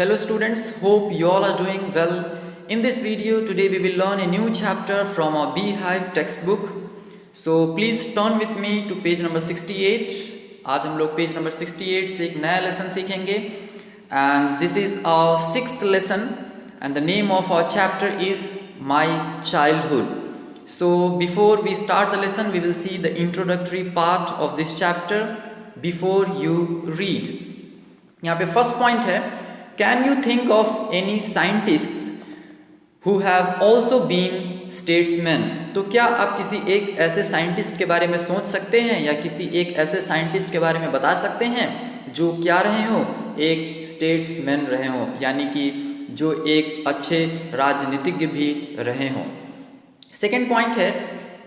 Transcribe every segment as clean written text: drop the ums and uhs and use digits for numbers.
Hello students, hope you all are doing well. In this video today we will learn a new chapter from our Beehive textbook. So please turn with me to page number 68. आज हम लोग page number 68 से एक नया lesson सीखेंगे and this is our sixth lesson and the name of our chapter is My Childhood. So before we start the lesson we will see the introductory part of this chapter before you read. यहाँ पे first point है, can you think of any scientists who have also been statesman. तो क्या आप किसी एक ऐसे scientist के बारे में सोच सकते हैं या किसी एक ऐसे साइंटिस्ट के बारे में बता सकते हैं जो क्या रहे हो, एक स्टेट्समैन रहे हो, यानी कि जो एक अच्छे राजनीतिज्ञ भी रहे हों। सेकेंड पॉइंट है,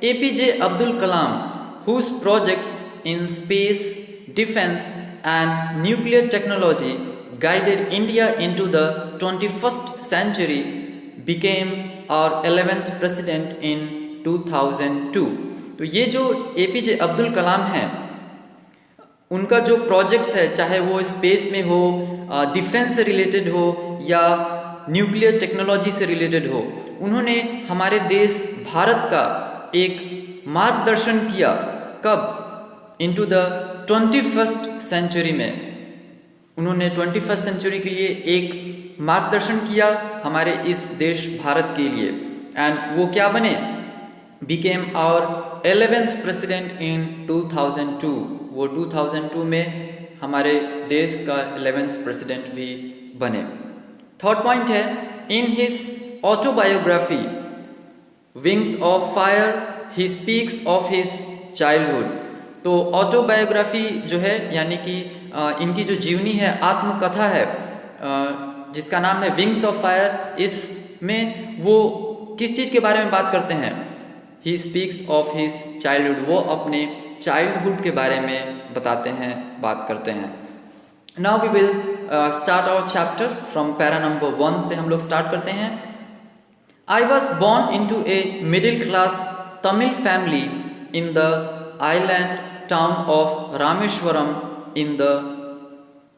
APJ Abdul Kalam whose projects in space, defence and nuclear technology guided India into the 21st century became our 11th president in 2002. तो ये जो एपीजे अब्दुल कलाम हैं उनका जो प्रोजेक्ट्स है, चाहे वो स्पेस में हो, डिफेंस से रिलेटेड हो या न्यूक्लियर टेक्नोलॉजी से रिलेटेड हो, उन्होंने हमारे देश भारत का एक मार्गदर्शन किया। कब? इनटू द 21st सेंचुरी में उन्होंने 21st सेंचुरी के लिए एक मार्गदर्शन किया हमारे इस देश भारत के लिए। एंड वो क्या बने? Became our 11th president in 2002। वो 2002 में हमारे देश का 11th प्रेसिडेंट भी बने। थर्ड पॉइंट है, in his autobiography wings of fire he speaks of his childhood. तो ऑटोबायोग्राफी जो है यानी कि इनकी जो जीवनी है, आत्मकथा है जिसका नाम है विंग्स ऑफ फायर, इसमें वो किस चीज़ के बारे में बात करते हैं? He speaks of his childhood. वो अपने चाइल्डहुड के बारे में बताते हैं, बात करते हैं। Now we will start our chapter from para number 1 से हम लोग स्टार्ट करते हैं। I was born into a middle class Tamil family in the island town of Rameshwaram in the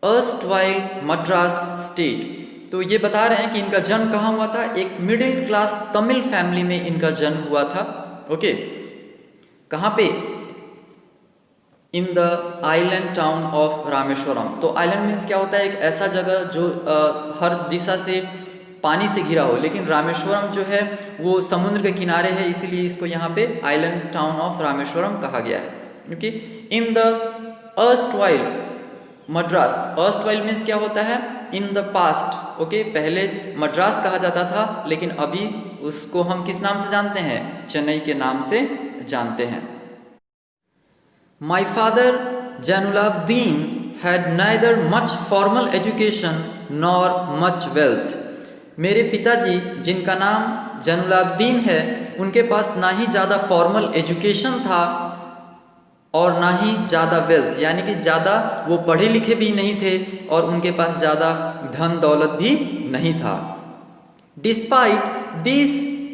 erstwhile Madras state। तो ये बता रहे हैं कि इनका जन्म कहाँ हुआ था? एक मिडिल क्लास तमिल फैमिली में इनका जन्म हुआ था। ओके, कहाँ पे? In the island town of Rameswaram. तो आइलैंड मीन्स क्या होता है? एक ऐसा जगह जो हर दिशा से पानी से घिरा हो, लेकिन रामेश्वरम जो है वो समुद्र के किनारे है, इसीलिए इसको यहाँ पे आइलैंड टाउन ऑफ रामेश्वरम कहा गया है। क्योंकि in the erstwhile Madras, erstwhile means क्या होता है? In the past. ओके, पहले मद्रास कहा जाता था, लेकिन अभी उसको हम किस नाम से जानते हैं? चेन्नई के नाम से जानते हैं। My father Jainulabdeen had neither much formal education nor much wealth. मेरे पिताजी जिनका नाम जैनुलाब्दीन है, उनके पास ना ही ज़्यादा फॉर्मल एजुकेशन था और ना ही ज़्यादा वेल्थ, यानी कि ज़्यादा वो पढ़े लिखे भी नहीं थे और उनके पास ज़्यादा धन दौलत भी नहीं था। Despite this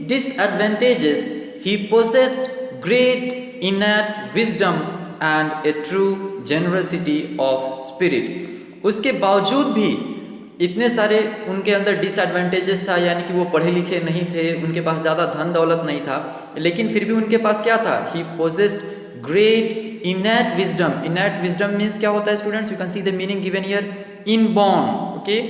disadvantages he possessed great innate wisdom and a true generosity of spirit. उसके बावजूद भी इतने सारे उनके अंदर डिसएडवांटेजेस था, यानी कि वो पढ़े लिखे नहीं थे, उनके पास ज़्यादा धन दौलत नहीं था, लेकिन फिर भी उनके पास क्या था? He possessed great innate wisdom. Innate wisdom means क्या होता है students? You can see the meaning given here, inborn. Okay,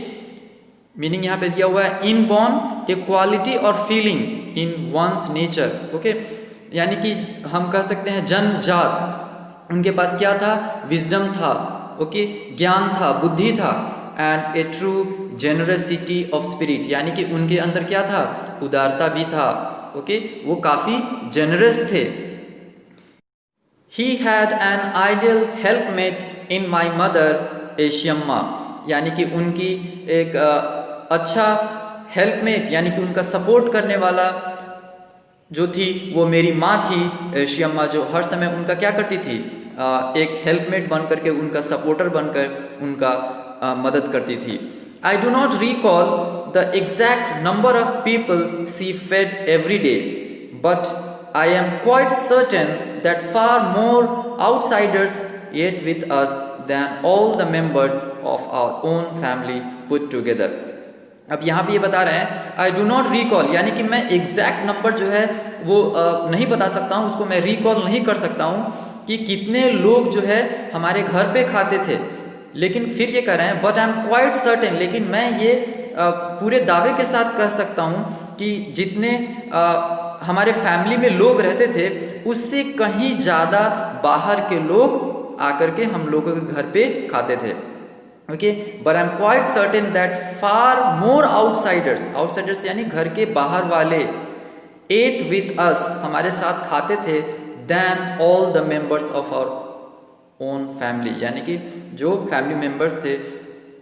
meaning यहाँ पे दिया हुआ है इनबॉर्न, ए क्वालिटी और feeling in one's nature. Okay, यानी कि हम कह सकते हैं जन्मजात उनके पास क्या था? विजडम था। ओके, ज्ञान था, बुद्धि था, and a true generosity of spirit, यानी कि उनके अंदर क्या था? उदारता भी था। ओके, वो काफ़ी जेनरस थे। He had an ideal helpmate in my mother Ashiamma, यानी कि उनकी एक अच्छा हेल्पमेट, यानी कि उनका सपोर्ट करने वाला जो थी वो मेरी माँ थी, एशियम्मा, जो हर समय उनका क्या करती थी? एक हेल्पमेट बन करके, उनका सपोर्टर बनकर उनका मदद करती थी। I do not recall the exact number of people she fed every day, but I am quite certain that far more outsiders ate with us than all the members of our own family put together. अब यहाँ पे ये बता रहे हैं आई do not recall, यानी कि मैं एग्जैक्ट नंबर जो है वो नहीं बता सकता हूँ, उसको मैं रिकॉल नहीं कर सकता हूँ कि कितने लोग जो है हमारे घर पे खाते थे। लेकिन फिर ये कह रहे हैं but I am quite certain, लेकिन मैं ये पूरे दावे के साथ कह सकता हूँ कि जितने हमारे फैमिली में लोग रहते थे उससे कहीं ज़्यादा बाहर के लोग आकर के हम लोगों के घर पे खाते थे। Okay, but I am quite certain that far more outsiders यानी घर के बाहर वाले एट विथ अस, हमारे साथ खाते थे, then all the members of our own family, यानी कि जो फैमिली मेंबर्स थे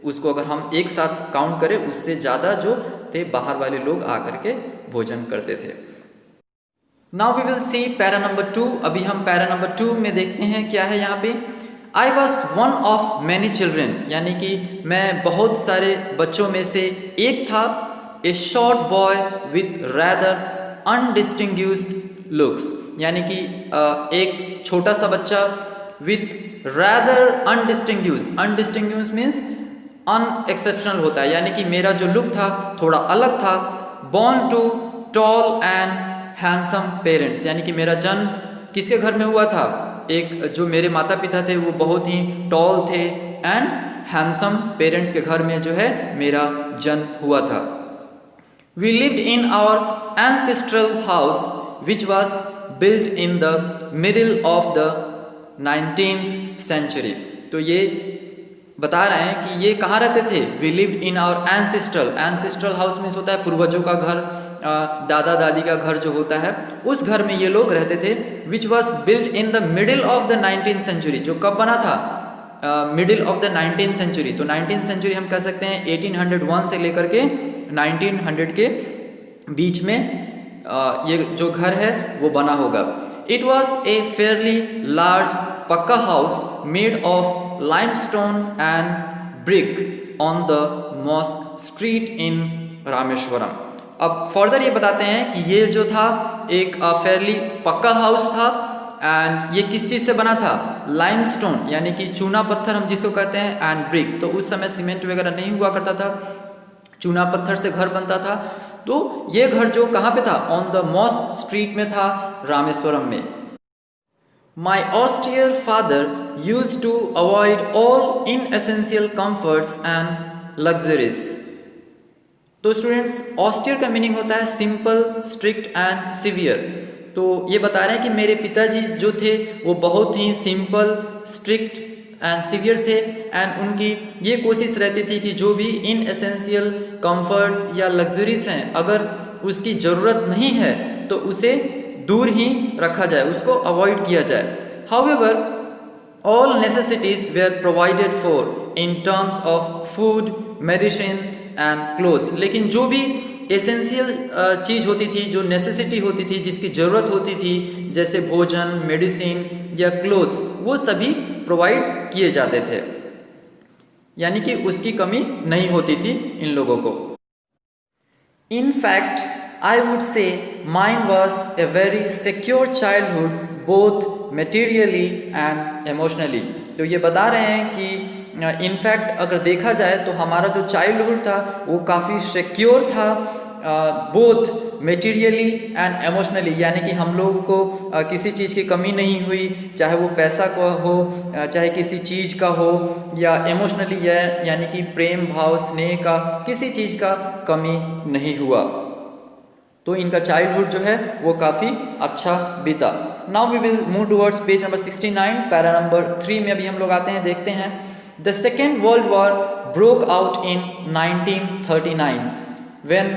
उसको अगर हम एक साथ काउंट करें उससे ज़्यादा जो थे बाहर वाले लोग आकर के भोजन करते थे। Now we will see para number 2। अभी हम पैरा नंबर 2 में देखते हैं क्या है यहाँ पे। I was one of many children, यानी कि मैं बहुत सारे बच्चों में से एक था। A short boy with rather undistinguished looks, यानी कि एक छोटा सा बच्चा with rather undistinguished means unexceptional होता है, यानी कि मेरा जो लुक था थोड़ा अलग था। Born to tall and handsome parents, यानी कि मेरा जन्म किसके घर में हुआ था, एक जो मेरे माता पिता थे वो बहुत ही टॉल थे एंड हैंडसम पेरेंट्स के घर में जो है मेरा जन्म हुआ था। We lived in our ancestral house which was built in the middle of the 19th century. तो ये बता रहे हैं कि ये कहाँ रहते थे। We lived in our ancestral house means होता है पूर्वजों का घर, दादा दादी का घर जो होता है उस घर में ये लोग रहते थे। Which was build in the middle of the 19th century, जो कब बना था, middle of the 19th century. तो 19th सेंचुरी हम कह सकते हैं 1801 से लेकर के 1900 के बीच में ये जो घर है वो बना होगा। It was a fairly large pucca house made of limestone and brick on the mosque street in Rameswaram. अब फर्दर ये बताते हैं कि ये जो था एक फेयरली पक्का हाउस था एंड ये किस चीज़ से बना था, लाइमस्टोन यानी कि चूना पत्थर हम जिसको कहते हैं, एंड ब्रिक। तो उस समय सीमेंट वगैरह नहीं हुआ करता था, चूना पत्थर से घर बनता था। तो ये घर जो कहाँ पे था, ऑन द मॉस्क स्ट्रीट में था, रामेश्वरम में। My austere father used to avoid all inessential comforts and luxuries. तो स्टूडेंट्स ऑस्टियर का मीनिंग होता है सिंपल, स्ट्रिक्ट एंड सिवियर। तो ये बता रहे हैं कि मेरे पिताजी जो थे वो बहुत ही सिंपल, स्ट्रिक्ट एंड सिवियर थे एंड उनकी ये कोशिश रहती थी कि जो भी इन एसेंशियल कंफर्ट्स या लग्जरीज हैं अगर उसकी ज़रूरत नहीं है तो उसे दूर ही रखा जाए, उसको अवॉइड किया जाए। However all necessities were provided for in terms of food, medicine and clothes. लेकिन जो भी एसेंशियल चीज़ होती थी, जो नेसेसिटी होती थी, जिसकी ज़रूरत होती थी, जैसे भोजन, मेडिसिन या क्लोथ्स, वो सभी प्रोवाइड किए जाते थे, यानी कि उसकी कमी नहीं होती थी इन लोगों को। In fact I would say mine was a very secure childhood both materially and emotionally. तो ये बता रहे हैं कि इनफैक्ट अगर देखा जाए तो हमारा जो चाइल्डहुड था वो काफ़ी सिक्योर था, बोथ मटेरियली एंड इमोशनली, यानी कि हम लोगों को किसी चीज़ की कमी नहीं हुई, चाहे वो पैसा का हो, चाहे किसी चीज़ का हो, या इमोशनली यानी कि प्रेम भाव, स्नेह का, किसी चीज़ का कमी नहीं हुआ। तो इनका चाइल्डहुड जो है वो काफ़ी अच्छा बीता। Now we will move towards page number 69। Para number 3 में अभी हम लोग आते हैं, देखते हैं। The Second World War broke out in 1939 when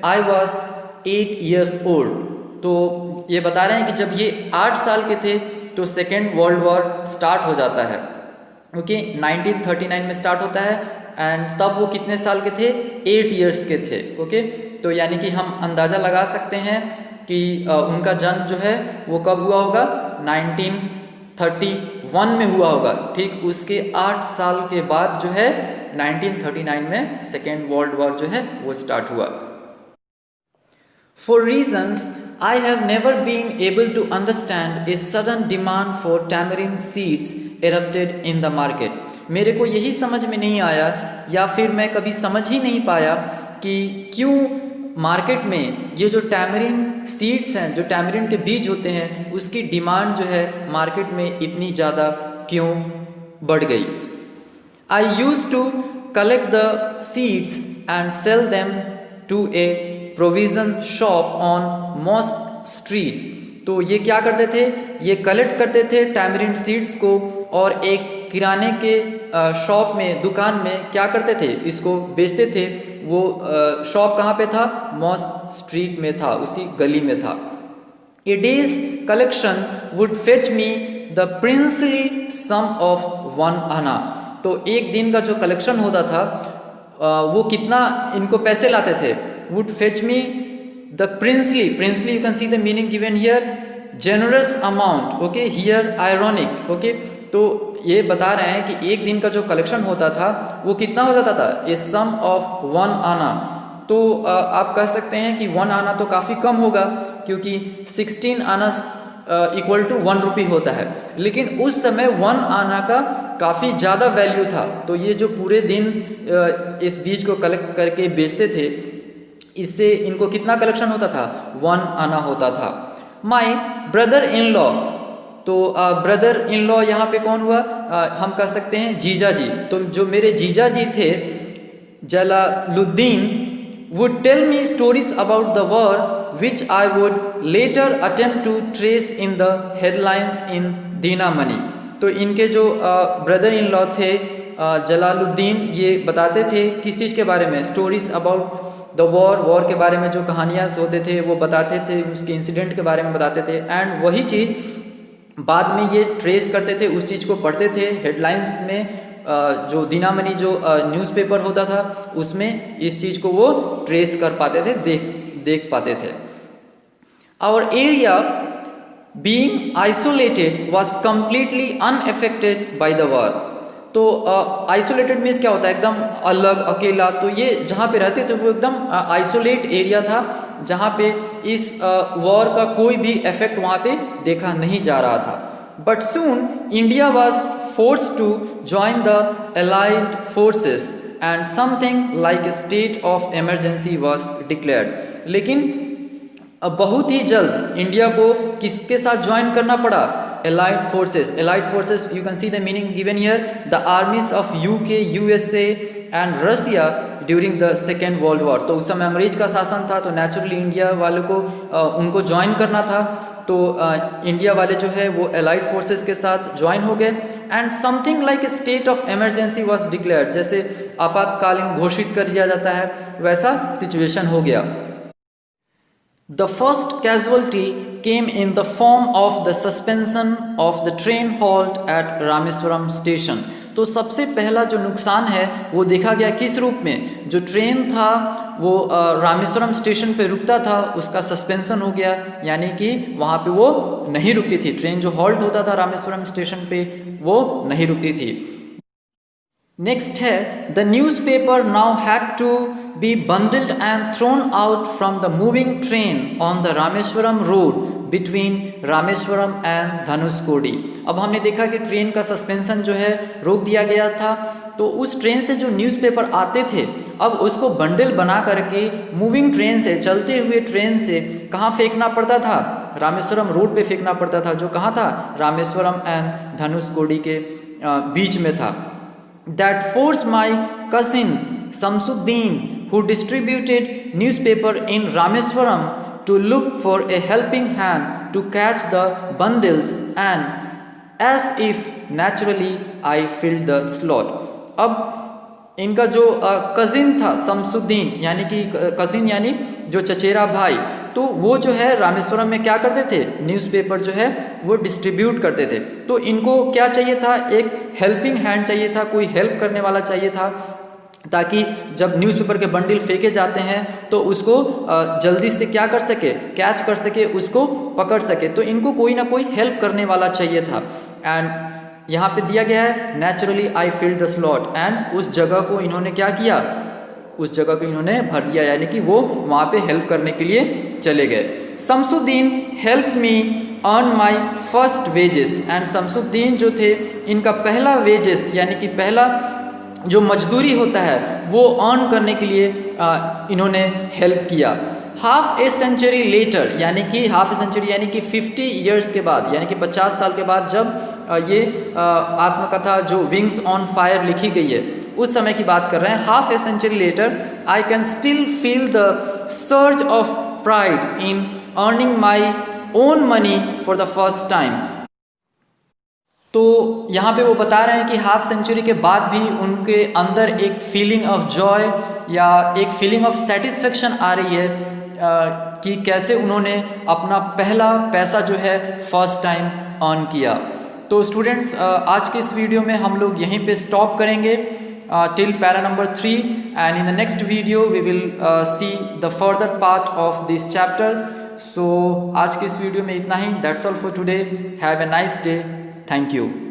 I was 8 years old। तो ये बता रहे हैं कि जब ये 8 साल के थे तो सेकेंड वर्ल्ड वॉर स्टार्ट हो जाता है। ओके, 1939 में स्टार्ट होता है एंड तब वो कितने साल के थे, 8 इयर्स के थे। ओके, तो यानी कि हम अंदाज़ा लगा सकते हैं कि उनका जन्म जो है वो कब हुआ होगा, 1931 में हुआ होगा। ठीक उसके 8 साल के बाद जो है 1939 में सेकेंड वर्ल्ड वॉर जो है वो स्टार्ट हुआ। For reasons I have never been able to understand, a sudden demand for tamarind seeds erupted in the market। मेरे को यही समझ में नहीं आया, या फिर मैं कभी समझ ही नहीं पाया कि क्यों मार्केट में ये जो टैमरिन सीड्स हैं, जो टैमरिन के बीज होते हैं, उसकी डिमांड जो है मार्केट में इतनी ज़्यादा क्यों बढ़ गई। I use to collect the seeds and sell them to a provision shop on mosque street. तो ये क्या करते थे, ये कलेक्ट करते थे टैमरिन सीड्स को और एक किराने के शॉप में, दुकान में क्या करते थे, इसको बेचते थे। वो शॉप कहाँ पे था, मॉस्क स्ट्रीट में था, उसी गली में था। A day's collection would fetch me the princely sum of 1 anna. तो एक दिन का जो कलेक्शन होता था वो कितना इनको पैसे लाते थे, would fetch me the princely you can see the meaning given here, generous amount, okay, here ironic, okay। तो ये बता रहे हैं कि एक दिन का जो कलेक्शन होता था वो कितना हो जाता था, ए सम ऑफ 1 आना। तो आप कह सकते हैं कि 1 आना तो काफ़ी कम होगा, क्योंकि 16 आना इक्वल टू 1 रुपी होता है, लेकिन उस समय 1 आना का काफ़ी ज़्यादा वैल्यू था। तो ये जो पूरे दिन इस बीज को कलेक्ट करके बेचते थे, इससे इनको कितना कलेक्शन होता था, 1 आना होता था। माई ब्रदर इन लॉ, तो ब्रदर इन लॉ यहाँ पे कौन हुआ, हम कह सकते हैं जीजा जी। तो जो मेरे जीजा जी थे Jalaluddin, would tell me stories about the war which I would later attempt to trace in the headlines in Dinamani. तो इनके जो ब्रदर इन लॉ थे जलालुद्दीन, ये बताते थे किस चीज़ के बारे में, स्टोरीज अबाउट द वॉर के बारे में जो कहानियाँ होते थे वो बताते थे, उसके इंसिडेंट के बारे में बताते थे। एंड वही चीज़ बाद में ये ट्रेस करते थे, उस चीज़ को पढ़ते थे हेडलाइंस में, जो दीनामणि जो न्यूज़पेपर होता था उसमें इस चीज़ को वो ट्रेस कर पाते थे, देख पाते थे। Our area being isolated was completely unaffected by the war. तो आइसोलेटेड मीन्स क्या होता है, एकदम अलग, अकेला। तो ये जहाँ पे रहते थे वो एकदम आइसोलेट एरिया था, जहाँ पे इस वॉर का कोई भी इफेक्ट वहाँ पे देखा नहीं जा रहा था। But soon India was force to join the allied forces and something like a state of emergency was declared. लेकिन बहुत ही जल्द इंडिया को किसके साथ ज्वाइन करना पड़ा, Allied forces, you can see the meaning given here, the armies of UK, USA and Russia during the Second World War। तो उस समय अंग्रेज का शासन था, तो नेचुरली इंडिया वालों को उनको ज्वाइन करना था। तो इंडिया वाले जो है वो एलाइड फोर्सेस के साथ ज्वाइन हो गए। And something like a state of emergency was declared, जैसे आपातकालीन घोषित कर दिया जाता है, वैसा सिचुएशन हो गया। The first casualty came in the form of the suspension of the train halt at Rameswaram station. तो सबसे पहला जो नुकसान है वो देखा गया किस रूप में, जो ट्रेन था वो रामेश्वरम स्टेशन पे रुकता था, उसका सस्पेंशन हो गया, यानी कि वहाँ पे वो नहीं रुकती थी। ट्रेन जो हॉल्ट होता था रामेश्वरम स्टेशन पे वो नहीं रुकती थी। नेक्स्ट है the newspaper now had to be bundled and thrown out from the moving train on the Rameswaram road between Rameswaram and Dhanushkodi. अब हमने देखा कि ट्रेन का सस्पेंशन जो है रोक दिया गया था, तो उस ट्रेन से जो न्यूज़पेपर आते थे अब उसको बंडल बना करके मूविंग ट्रेन से, चलते हुए ट्रेन से कहाँ फेंकना पड़ता था, रामेश्वरम रोड पे फेंकना पड़ता था, जो कहाँ था, रामेश्वरम एंड धनुषकोडी के बीच में था। That forced my cousin Samsuddin, who distributed newspaper in Rameswaram, to look for a helping hand to catch the bundles, and as if naturally I filled the slot। अब इनका जो कज़िन था शमसुद्दीन, यानी कि कज़िन यानी जो चचेरा भाई, तो वो जो है रामेश्वरम में क्या करते थे, न्यूज़पेपर जो है वो डिस्ट्रीब्यूट करते थे। तो इनको क्या चाहिए था, एक हेल्पिंग हैंड चाहिए था, कोई हेल्प करने वाला चाहिए था, ताकि जब न्यूज़पेपर के बंडल फेंके जाते हैं तो उसको जल्दी से क्या कर सके, कैच कर सके, उसको पकड़ सके। तो इनको कोई ना कोई हेल्प करने वाला चाहिए था। एंड यहाँ पे दिया गया है naturally I filled the slot, and उस जगह को इन्होंने क्या किया, उस जगह को इन्होंने भर दिया, यानी कि वो वहाँ पे हेल्प करने के लिए चले गए। Shamsuddin help me earn my first wages. And Shamsuddin जो थे, इनका पहला वेजेस यानी कि पहला जो मजदूरी होता है वो अर्न करने के लिए इन्होंने हेल्प किया। हाफ ए सेंचुरी लेटर यानी कि हाफ ए सेंचुरी यानी कि 50 ईयर्स के बाद यानी कि 50 साल के बाद जब ये आत्मकथा जो विंग्स ऑन फायर लिखी गई है उस समय की बात कर रहे हैं। Half a century later I can still feel the surge of pride in earning my own money for the first time. तो यहाँ पे वो बता रहे हैं कि हाफ सेंचुरी के बाद भी उनके अंदर एक फीलिंग ऑफ जॉय या एक फीलिंग ऑफ सेटिस्फेक्शन आ रही है कि कैसे उन्होंने अपना पहला पैसा जो है फर्स्ट टाइम अर्न किया। तो स्टूडेंट्स आज के इस वीडियो में हम लोग यहीं पे स्टॉप करेंगे till para number 3, and in the next video we will see the further part of this chapter. So आज के इस वीडियो में इतना ही. That's all for today. Have a nice day. Thank you.